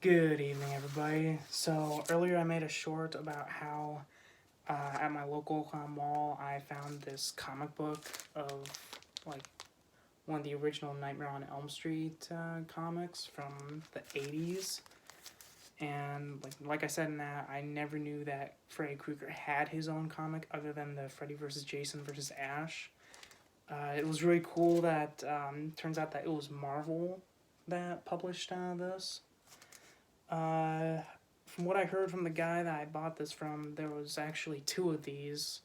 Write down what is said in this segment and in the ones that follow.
Good evening, everybody. So earlier I made a short about how at my local mall I found this comic book of like one of the original Nightmare on Elm Street comics from the 80s. And like I said in that, I never knew that Freddy Krieger had his own comic other than the Freddy vs. Jason vs. Ash. It was really cool that turns out that it was Marvel that published this. From what I heard from the guy that I bought this from, there was actually two of these,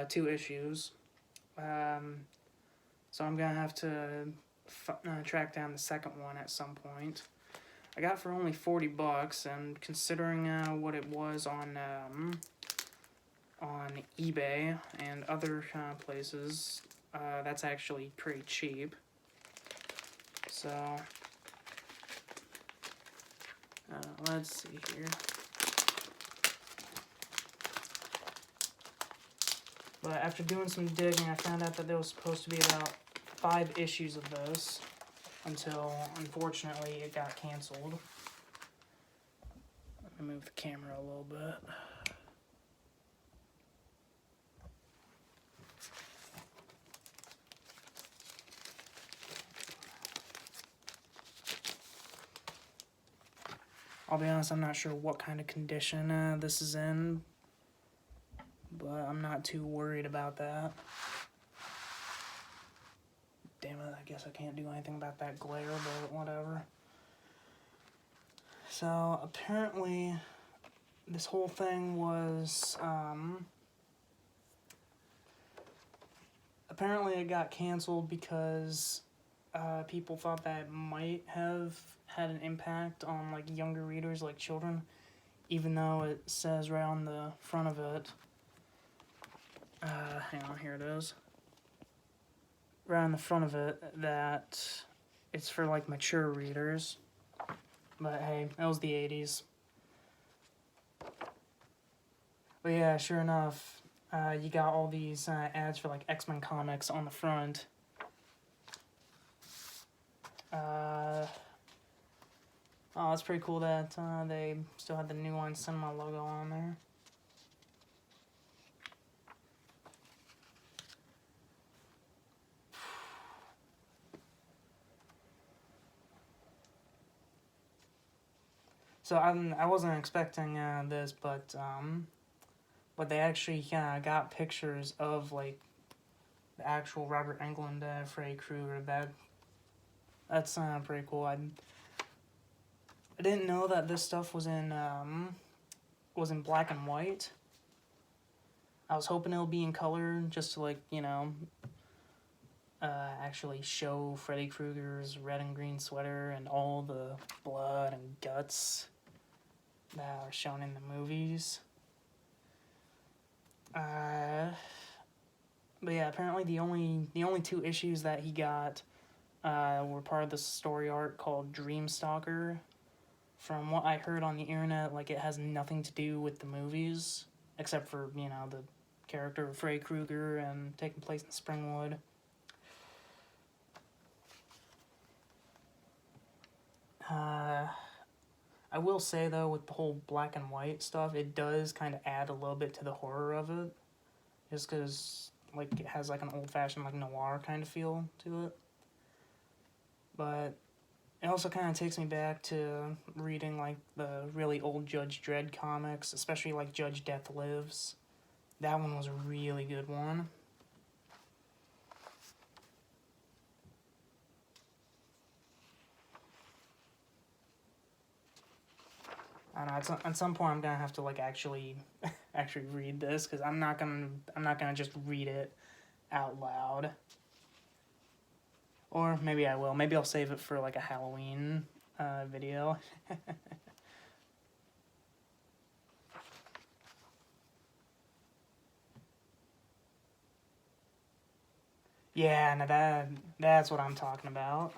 two issues. So I'm gonna have to track down the second one at some point. I got it for only $40, and considering what it was on eBay and other places, that's actually pretty cheap. So let's see here. But after doing some digging, I found out that there was supposed to be about 5 issues of this until, unfortunately, it got canceled. Let me move the camera a little bit. I'll be honest, I'm not sure what kind of condition this is in, but I'm not too worried about that. Damn it, I guess I can't do anything about that glare, but whatever. So, apparently, this whole thing was, apparently it got canceled because people thought that it might have had an impact on, like, younger readers, like children, even though it says right on the front of it, hang on, here it is, right on the front of it, that it's for, like, mature readers. But hey, that was the 80s. But yeah, sure enough, you got all these ads for, like, X-Men comics on the front. Oh, it's pretty cool that they still had the New Line Cinema logo on there. So I wasn't expecting this, but they actually got pictures of, like, the actual Robert Englund Freddy Krieger. That's pretty cool. I didn't know that this stuff was in black and white. I was hoping it'll be in color, just to, like, you know, actually show Freddy Krueger's red and green sweater and all the blood and guts that are shown in the movies. But yeah, apparently the only 2 issues that he got were part of the story arc called Dreamstalker. From what I heard on the internet, like, it has nothing to do with the movies, except for, you know, the character of Freddy Krueger and taking place in Springwood. I will say, though, with the whole black and white stuff, it does kind of add a little bit to the horror of it. Just because, like, it has, like, an old-fashioned, like, noir kind of feel to it. But it also kind of takes me back to reading, like, the really old Judge Dredd comics, especially, like, Judge Death Lives. That one was a really good one. I don't know. At some point, I'm gonna have to, like, actually read this, because I'm not gonna just read it out loud. Or maybe I will. Maybe I'll save it for, like, a Halloween video. Yeah, now that's what I'm talking about.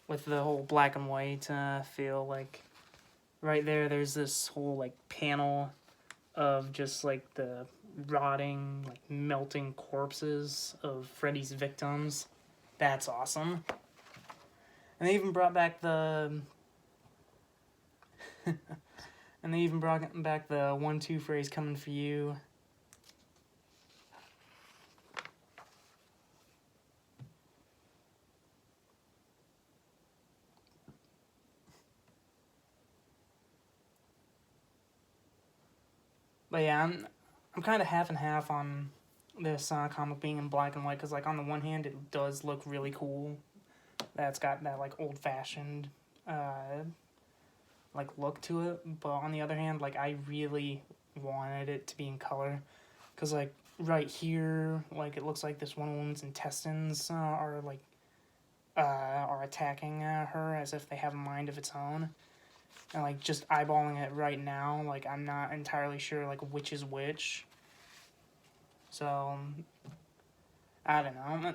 With the whole black and white feel, like, right there's this whole, like, panel of just, like, the rotting, like, melting corpses of Freddy's victims. That's awesome. And they even brought back the And they even brought back the 1-2 phrase coming for you. But yeah, I'm kind of half and half on this comic being in black and white, because like on the one hand it does look really cool. That's got that like old fashioned like look to it, but on the other hand, like I really wanted it to be in color, because like right here, like it looks like this one woman's intestines are attacking her as if they have a mind of its own. And like just eyeballing it right now, like I'm not entirely sure like which is which. So I don't know.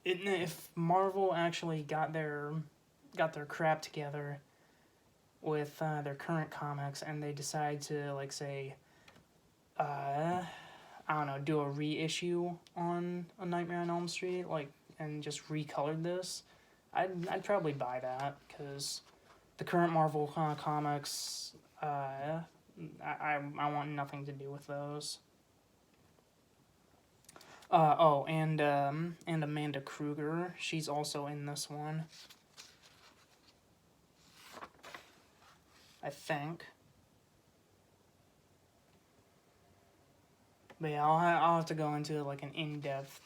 If Marvel actually got their crap together with their current comics, and they decide to like say, I don't know, do a reissue on A Nightmare on Elm Street, like, and just recolored this, I'd probably buy that, because the current Marvel comics, I want nothing to do with those. And Amanda Krieger, she's also in this one, I think. But yeah, I'll have to go into like an in-depth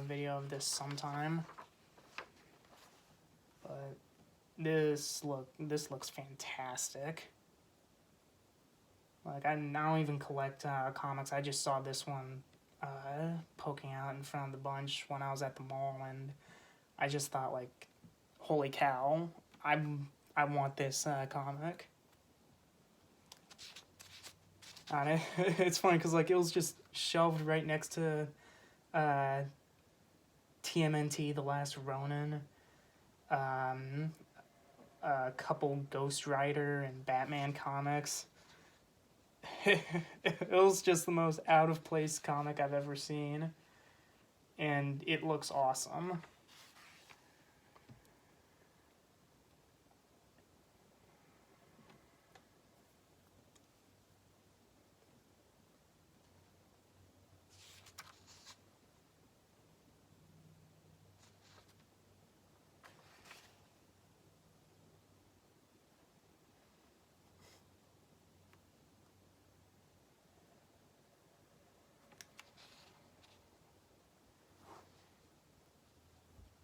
video of this sometime. But this looks fantastic. Like I don't even collect comics. I just saw this one poking out in front of the bunch when I was at the mall, and I just thought, like, holy cow, I want this comic. And it's funny because like it was just shelved right next to TMNT, The Last Ronin, a couple Ghost Rider and Batman comics. It was just the most out of place comic I've ever seen, and it looks awesome.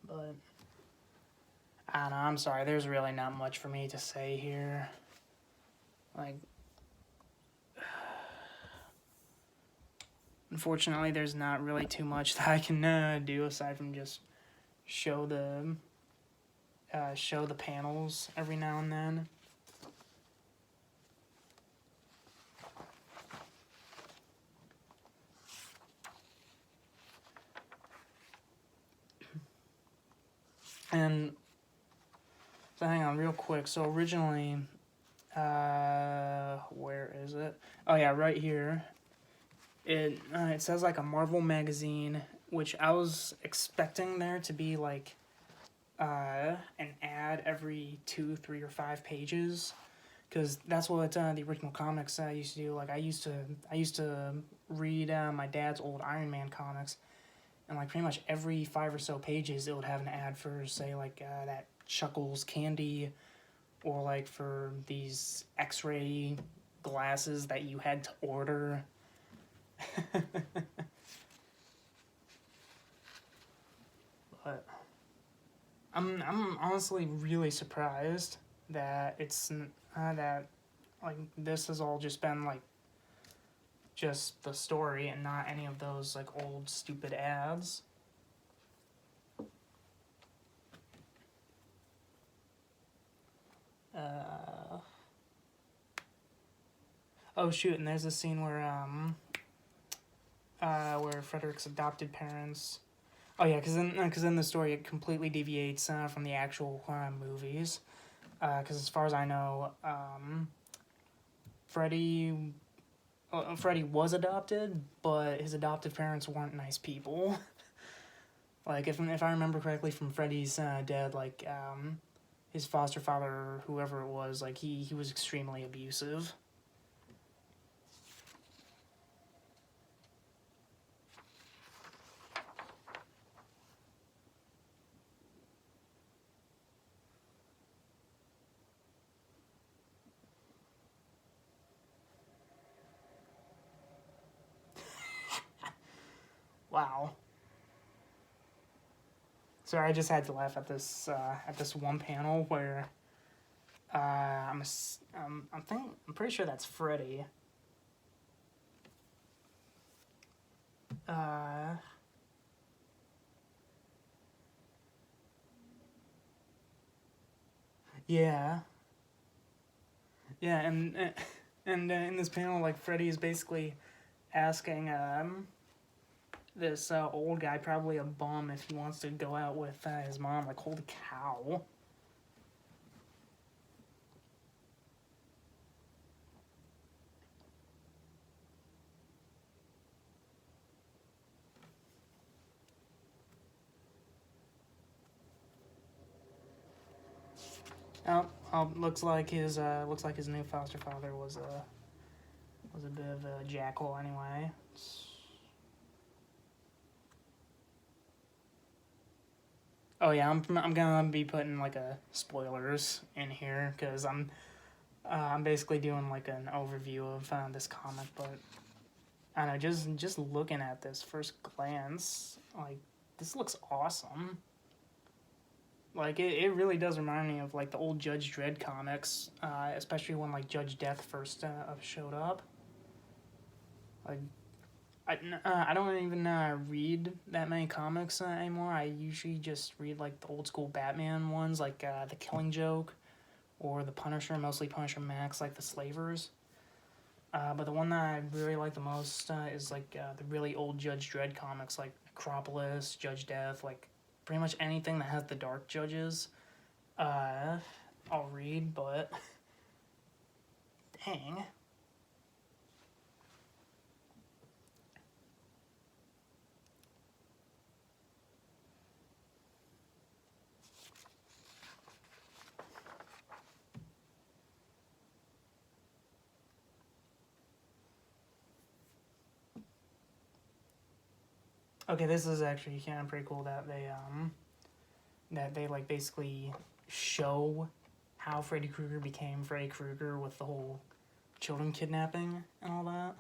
But I don't know, I'm sorry, there's really not much for me to say here. Like, unfortunately, there's not really too much that I can do aside from just show the panels every now and then. And so hang on real quick. So originally, where is it? Oh yeah, right here. It says like a Marvel magazine, which I was expecting there to be like an ad every 2, 3, or 5 pages, because that's what the original comics used to do. Like I used to read my dad's old Iron Man comics, and like pretty much every 5 or so pages it would have an ad for, say, like that Chuckles candy, or like for these X-ray glasses that you had to order. But I'm honestly really surprised that it's that like this has all just been like just the story and not any of those like old stupid ads. Oh shoot, and there's a scene where Frederick's adopted parents. Oh yeah, because in the story it completely deviates from the actual movies. Because as far as I know, Freddy was adopted, but his adoptive parents weren't nice people. Like if I remember correctly from Freddy's Dead, like his foster father or whoever it was, like he was extremely abusive. Wow. Sorry, I just had to laugh at this one panel where I'm pretty sure that's Freddy. Uh, yeah, yeah, and in this panel, like Freddy is basically asking this old guy, probably a bum, if he wants to go out with his mom. Like, holy cow. Looks like his new foster father was a bit of a jackal anyway. Oh yeah, I'm gonna be putting like a spoilers in here because I'm basically doing like an overview of this comic, but I don't know, just looking at this first glance, like this looks awesome. Like it really does remind me of like the old Judge Dredd comics, especially when like Judge Death first showed up. Like I don't even read that many comics anymore. I usually just read like the old school Batman ones, like the Killing Joke or the Punisher, mostly Punisher Max, like the Slavers. But the one that I really like the most is like the really old Judge Dredd comics, like Acropolis, Judge Death, like pretty much anything that has the Dark Judges. Uh, I'll read, but dang. Okay, this is actually kind of pretty cool that they like basically show how Freddy Krueger became Freddy Krueger with the whole children kidnapping and all that.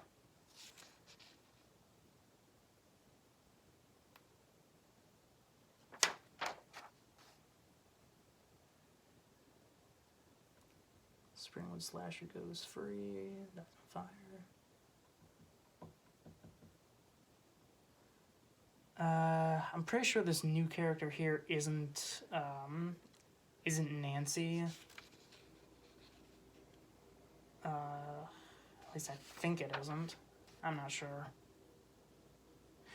Springwood Slasher goes free, doesn't fire. I'm pretty sure this new character here isn't Nancy. At least I think it isn't. I'm not sure.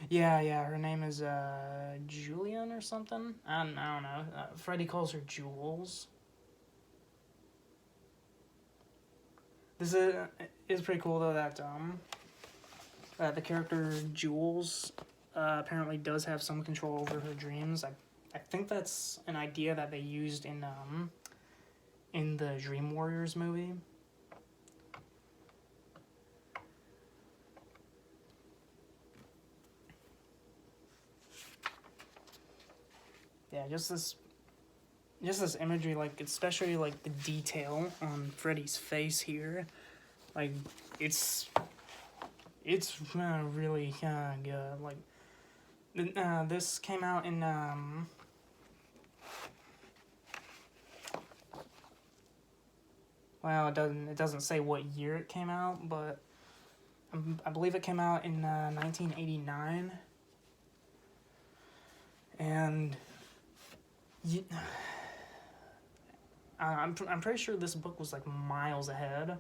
Yeah, her name is Julian or something. I don't know. Freddy calls her Jules. This is pretty cool though that the character Jules apparently does have some control over her dreams. I think that's an idea that they used in the Dream Warriors movie. Yeah, just this imagery, like especially like the detail on Freddy's face here, like it's really good. Like this came out in well, it doesn't say what year it came out, but I believe it came out in 1989, and I'm pretty sure this book was like miles ahead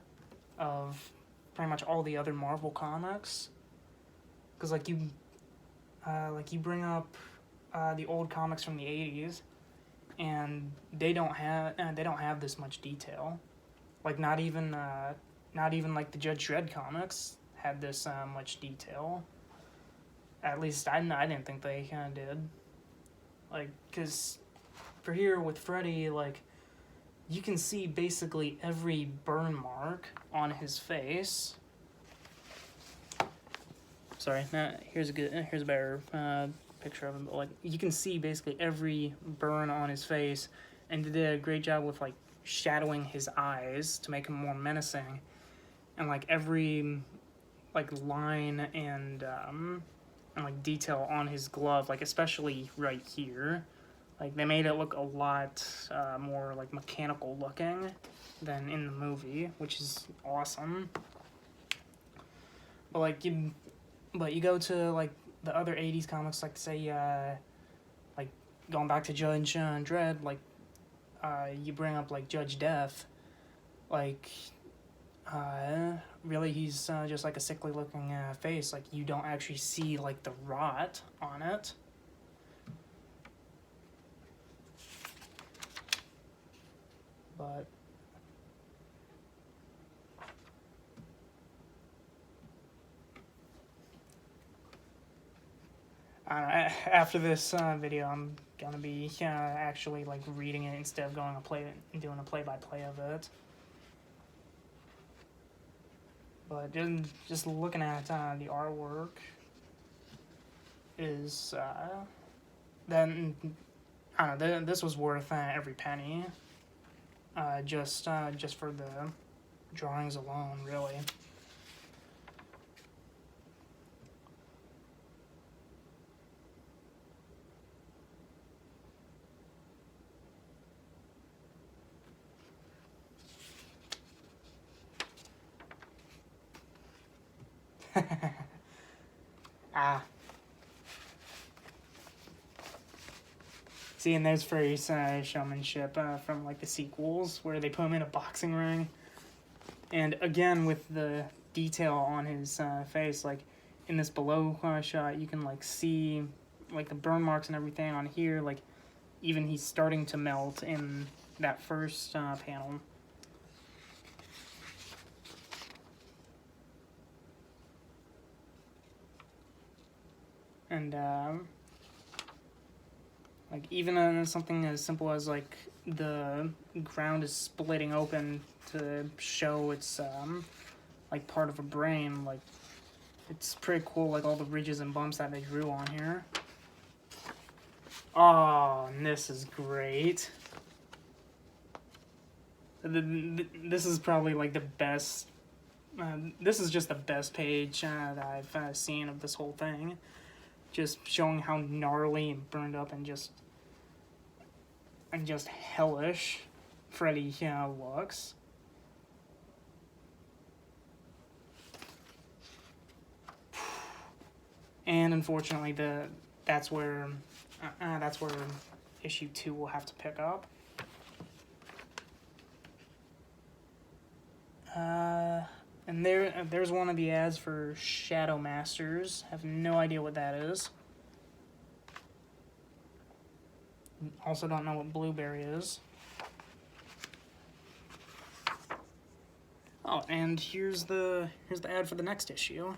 of pretty much all the other Marvel comics, because like you bring up the old comics from the 80s, and they don't have this much detail. Like not even like the Judge Dredd comics had this much detail. At least I didn't think they kind of did. Like, cause for here with Freddy, like you can see basically every burn mark on his face. Sorry, here's a better picture of him. But like, you can see basically every burn on his face, and they did a great job with like shadowing his eyes to make him more menacing, and like every like line and like detail on his glove, like especially right here, like they made it look a lot more like mechanical looking than in the movie, which is awesome. But you go to like the other 80s comics, like say like going back to Judge Dredd, like you bring up like Judge Death, like really he's just like a sickly looking face. Like you don't actually see like the rot on it. But after this video, I'm gonna be actually like reading it instead of doing a play-by-play of it. But just looking at the artwork is then I don't know. This was worth every penny. Just for the drawings alone, really. See, and there's Freddy's showmanship from like the sequels where they put him in a boxing ring, and again with the detail on his face, like in this below shot, you can like see like the burn marks and everything on here. Like even he's starting to melt in that first panel. And like even something as simple as like the ground is splitting open to show it's like part of a brain. Like it's pretty cool, like all the ridges and bumps that they drew on here. Oh, and this is great. This is probably like the best. This is just the best page that I've seen of this whole thing. Just showing how gnarly and burned up and just hellish Freddy looks. And unfortunately, that's where issue 2 will have to pick up. And there's one of the ads for Shadow Masters. Have no idea what that is. Also don't know what Blueberry is. Oh, and here's the ad for the next issue,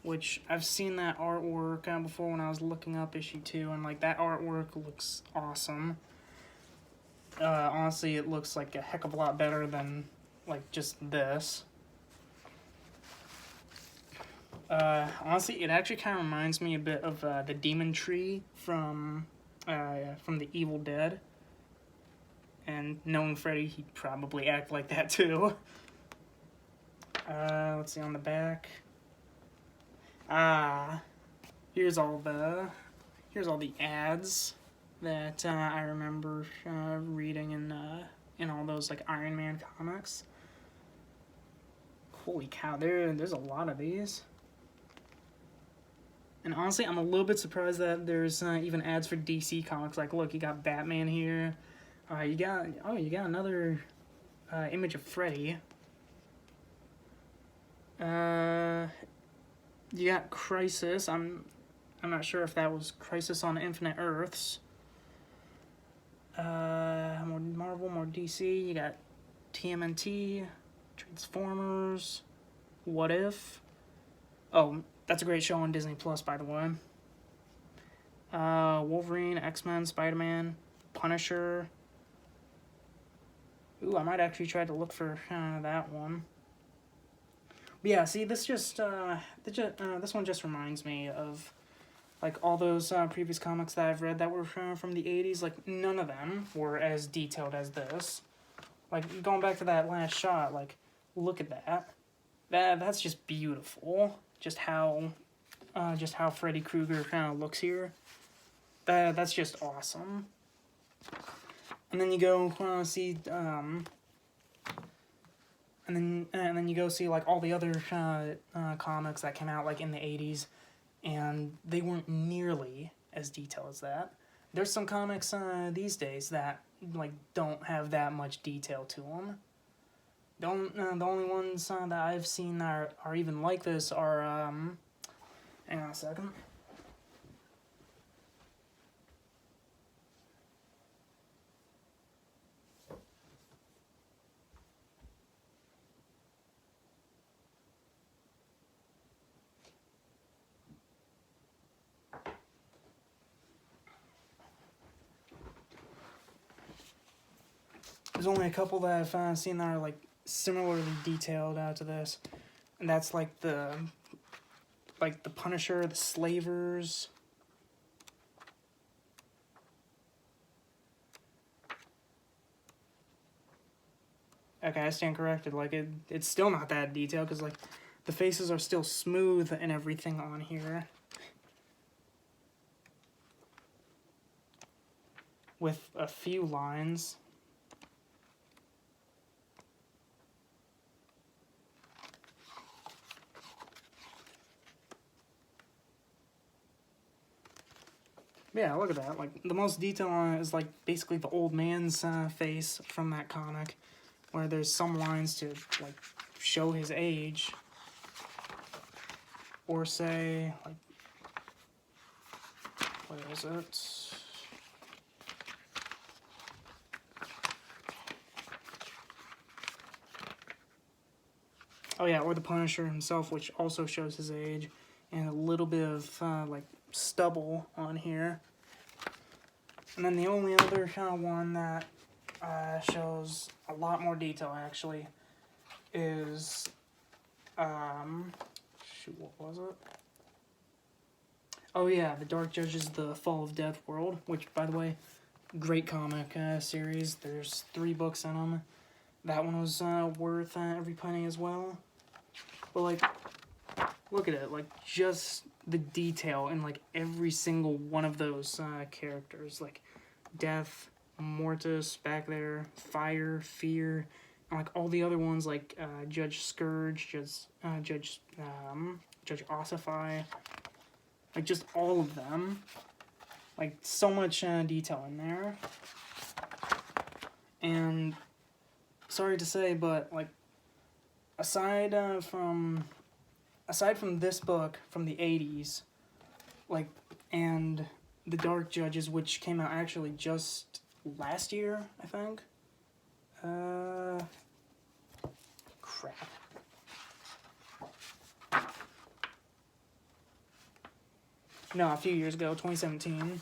which I've seen that artwork before when I was looking up issue 2, and like that artwork looks awesome. Honestly, it looks like a heck of a lot better than like just this. Honestly, it actually kind of reminds me a bit of the demon tree from the Evil Dead. And knowing Freddy, he'd probably act like that too. Let's see on the back. Here's all the ads that I remember reading in all those like Iron Man comics. Holy cow, there's a lot of these. And honestly, I'm a little bit surprised that there's even ads for DC comics. Like, look, you got Batman here. You got another image of Freddy. You got Crisis. I'm not sure if that was Crisis on Infinite Earths. More Marvel, more DC. You got TMNT, Transformers, What If. Oh, that's a great show on Disney Plus, by the way. Wolverine, X-Men, Spider-Man, Punisher. Ooh, I might actually try to look for that one. But yeah, see, this one just reminds me of like all those previous comics that I've read that were from the 80s. Like none of them were as detailed as this. Like going back to that last shot, like look at that. That's just beautiful. Just how Freddy Krieger kind of looks here. That's just awesome. And then you go see and then you go see like all the other comics that came out like in the 80s, and they weren't nearly as detailed as that. There's some comics these days that like don't have that much detail to them. The only ones that I've seen that are even like this are hang on a second. There's only a couple that I've seen that are like similarly detailed to this, and that's like the Punisher, the Slavers. Okay, I stand corrected. Like it's still not that detailed because like the faces are still smooth and everything on here. With a few lines. Yeah, look at that. Like the most detail on it is like basically the old man's face from that comic, where there's some lines to like show his age, or say like, what is it? Oh yeah, or the Punisher himself, which also shows his age, and a little bit of like stubble on here. And then the only other kind of one that shows a lot more detail actually is shoot, what was it? Oh yeah, The Dark Judges, The Fall of Death World, which by the way, great comic series. There's 3 books in them. That one was worth every penny as well. But like, look at it, like just the detail in like every single one of those characters, like Death, Mortis back there, Fire, Fear, and like all the other ones like Judge Scourge, Judge Ossify, like just all of them, like so much detail in there. And sorry to say, but like aside from this book from the 80s, like, and The Dark Judges, which came out actually just last year, I think. Crap. No, a few years ago, 2017.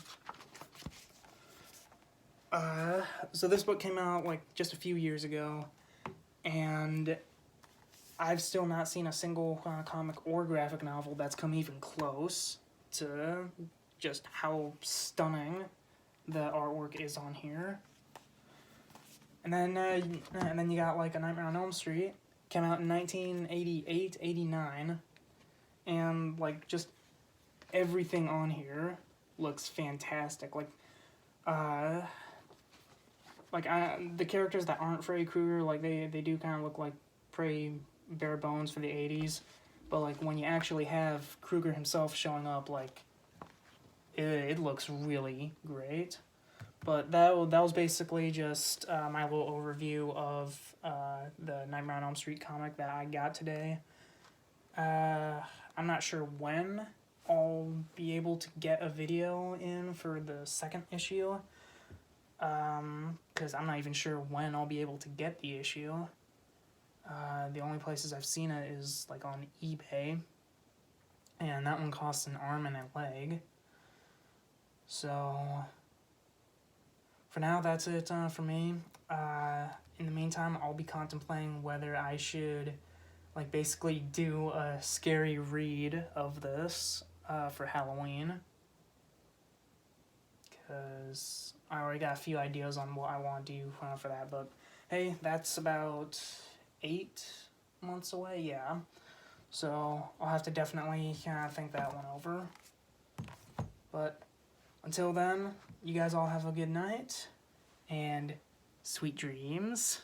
So this book came out like just a few years ago, and I've still not seen a single comic or graphic novel that's come even close to just how stunning the artwork is on here. And then you got like A Nightmare on Elm Street, came out in 1988, 89, and like just everything on here looks fantastic. The characters that aren't Freddy Krieger, like they do kind of look like pretty bare bones for the 80s, but like when you actually have Krieger himself showing up, like it looks really great. But that was basically just my little overview of the Nightmare on Elm Street comic that I got today. I'm not sure when I'll be able to get a video in for the second issue, because I'm not even sure when I'll be able to get the issue. The only places I've seen it is like on eBay, and that one costs an arm and a leg. So for now, that's it for me. in the meantime, I'll be contemplating whether I should, like, basically do a scary read of this for Halloween. Because I already got a few ideas on what I want to do for that. But, hey, that's about 8 months away, yeah. So, I'll have to definitely kind of think that one over. But, until then, you guys all have a good night, and sweet dreams.